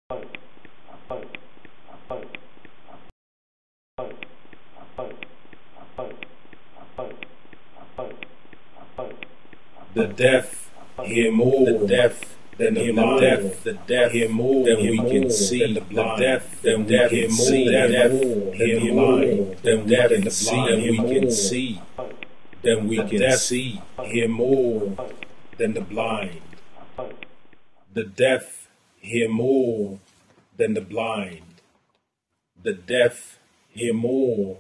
The deaf hear more, the deaf than the blind. The deaf hear more than we can see. The deaf than we can see. The deaf hear more than we can see. Than we can see. Than we can see. Hear more than the blind. The deaf hear more than the blind. The deaf hear more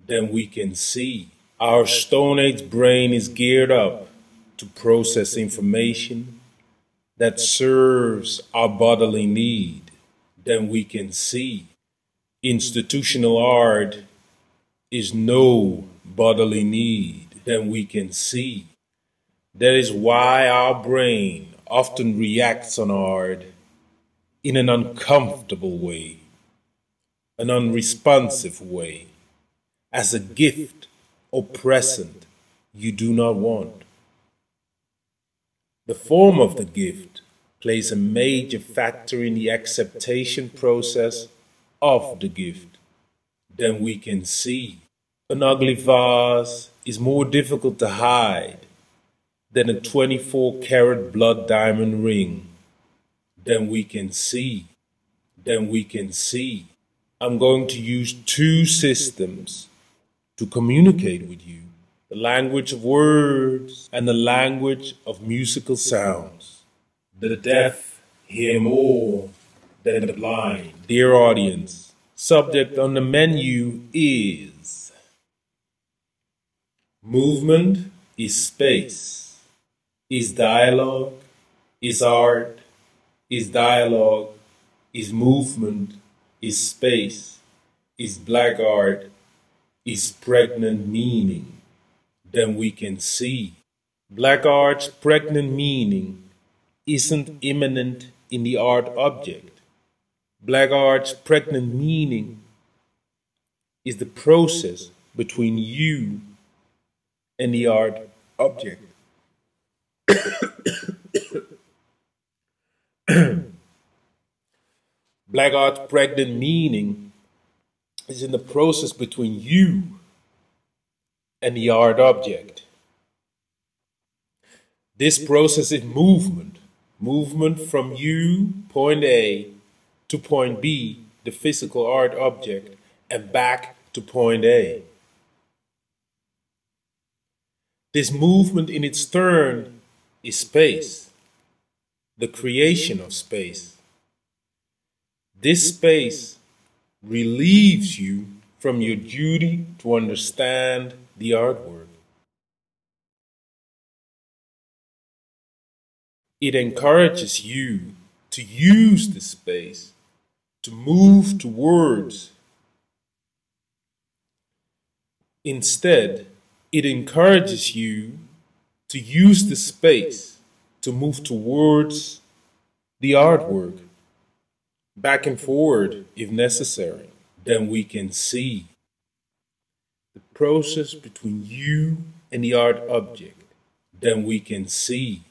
than we can see. Our Stone Age brain is geared up to process information that serves our bodily need than we can see. Institutional art is no bodily need than we can see. That is why our brain often reacts on art in an uncomfortable way, an unresponsive way, as a gift or present you do not want. The form of the gift plays a major factor in the acceptation process of the gift than we can see. An ugly vase is more difficult to hide than a 24-karat blood diamond ring than we can see. Than we can see. I'm going to use two systems to communicate with you. The language of words and the language of musical sounds. The deaf hear more than the blind. Dear audience, subject on the menu is movement is space, is dialogue, is art, is dialogue, is movement, is space, is black art, is pregnant meaning than we can see. Black art's pregnant meaning isn't immanent in the art object. Black art's pregnant meaning is the process between you and the art object. Black art's pregnant meaning is in the process between you and the art object. This process is movement. Movement from you, point A, to point B, the physical art object, and back to point A. This movement in its turn is space, the creation of space. This space relieves you from your duty to understand the artwork. It encourages you to use the space to move towards. Instead, it encourages you to use the space to move towards the artwork, back and forward if necessary. Then we can see the process between you and the art object. Then we can see.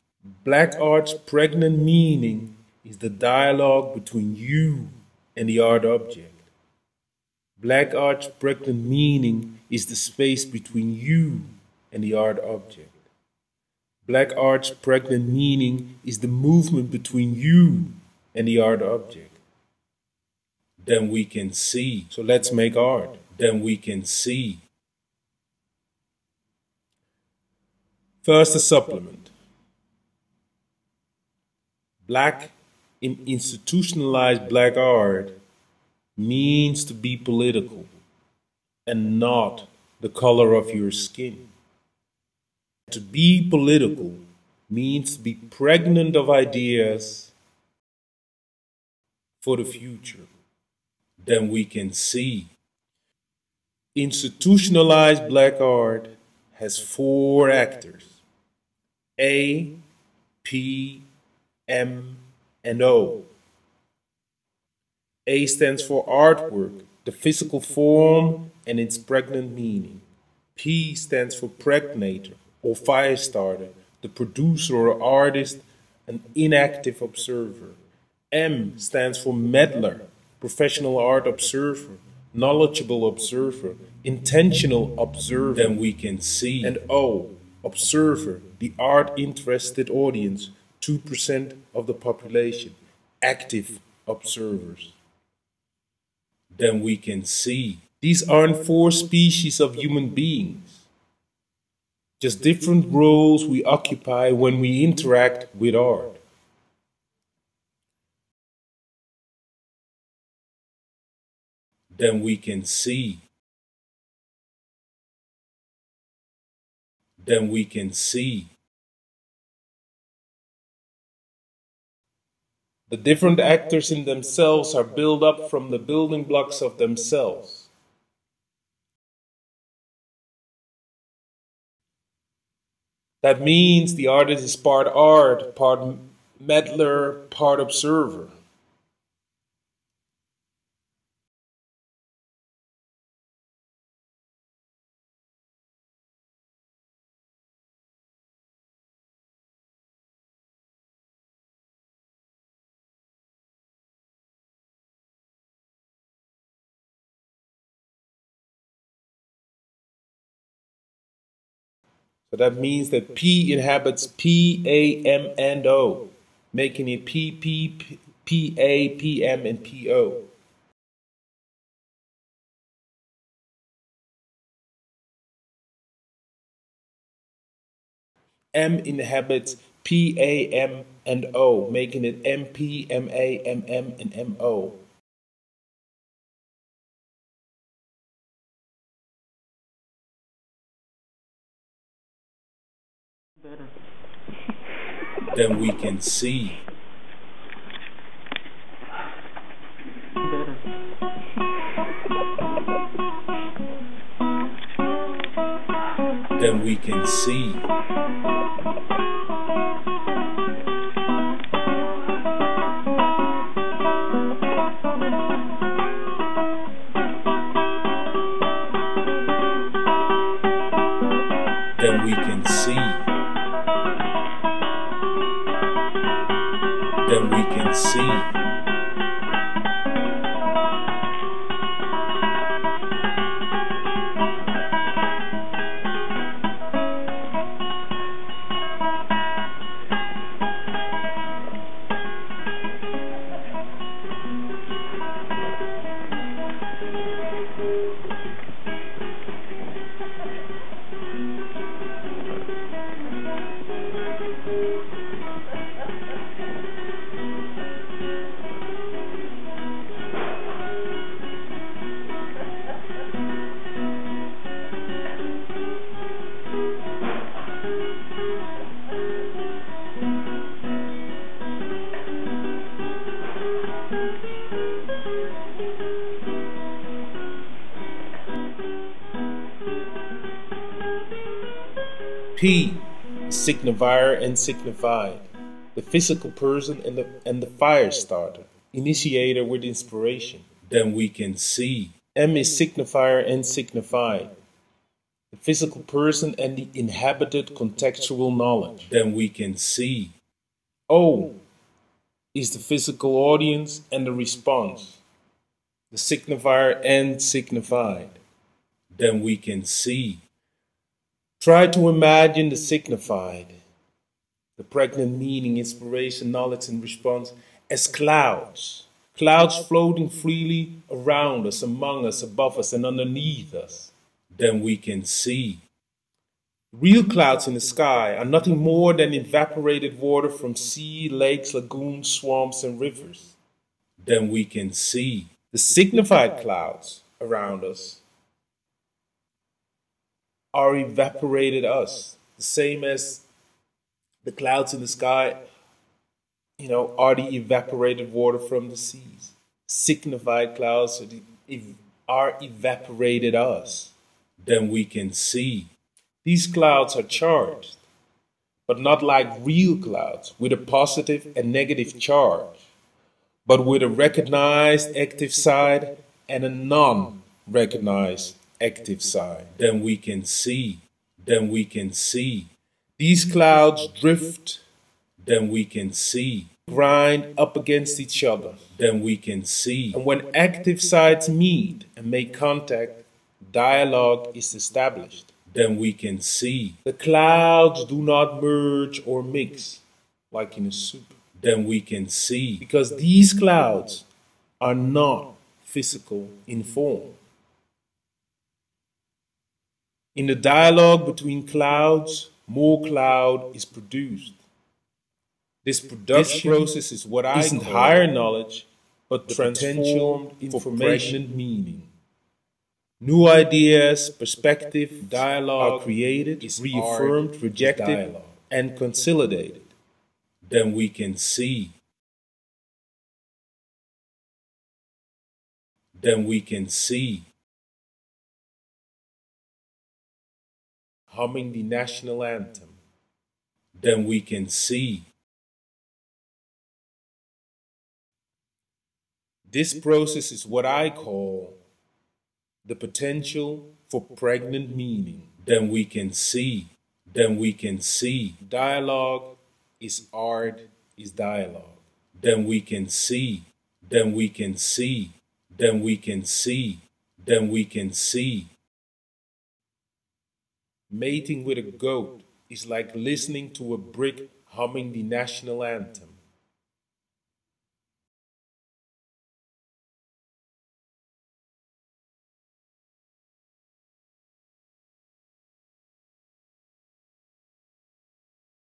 Black art's pregnant meaning is the dialogue between you and the art object. Black art's pregnant meaning is the space between you and the art object. Black art's pregnant meaning is the movement between you and the art object. Then we can see. So let's make art. Then we can see. First, a supplement. Black in institutionalized black art means to be political and not the color of your skin. To be political means to be pregnant of ideas for the future. Then we can see. Institutionalized black art has 4 actors: A, P, M, and O. A stands for artwork, the physical form and its pregnant meaning. P stands for pregnator or firestarter, the producer or artist, an inactive observer. M stands for meddler, professional art observer, knowledgeable observer, intentional observer. Then we can see. And O, observer, the art interested audience, 2% of the population, active observers. Then we can see. These aren't four species of human beings, just different roles we occupy when we interact with art. Then we can see. Then we can see. The different actors in themselves are built up from the building blocks of themselves. That means the artist is part art, part meddler, part observer. So that means that P inhabits P, A, M, and O, making it P, P, P, A, P, M, and P, O. M inhabits P, A, M, and O, making it M, P, M, A, M, M, and M, O. Then we can see. Then we can see. Then we can see. Then we can see. P, signifier and signified, the physical person and the fire starter, initiator with inspiration. Then we can see. M is signifier and signified, the physical person and the inhabited contextual knowledge. Then we can see. O is the physical audience and the response, the signifier and signified. Then we can see. Try to imagine the signified, the pregnant meaning, inspiration, knowledge, and response as clouds. Clouds floating freely around us, among us, above us, and underneath us. Then we can see. Real clouds in the sky are nothing more than evaporated water from sea, lakes, lagoons, swamps, and rivers. Then we can see. The signified clouds around us are evaporated us, the same as the clouds in the sky, are the evaporated water from the seas. Signified clouds are evaporated us. Then we can see. These clouds are charged, but not like real clouds, with a positive and negative charge, but with a recognized active side and a non-recognized active side. Then we can see. Then we can see. These clouds drift. Then we can see. grind up against each other, then we can see. And when active sides meet and make contact, dialogue is established. Then we can see. The clouds do not merge or mix like in a soup. Then we can see. Because these clouds are not physical in form. In the dialogue between clouds, more cloud is produced. This production process is what I isn't call higher knowledge, but transformed information meaning. New ideas, perspective, dialogue are created, is reaffirmed, rejected, and consolidated. Then we can see. Then we can see. Humming the national anthem. Then we can see. This process is what I call the potential for pregnant meaning. Then we can see. Then we can see. Dialogue is art, is dialogue. Then we can see. Then we can see. Then we can see. Then we can see. Mating with a goat is like listening to a brick humming the national anthem.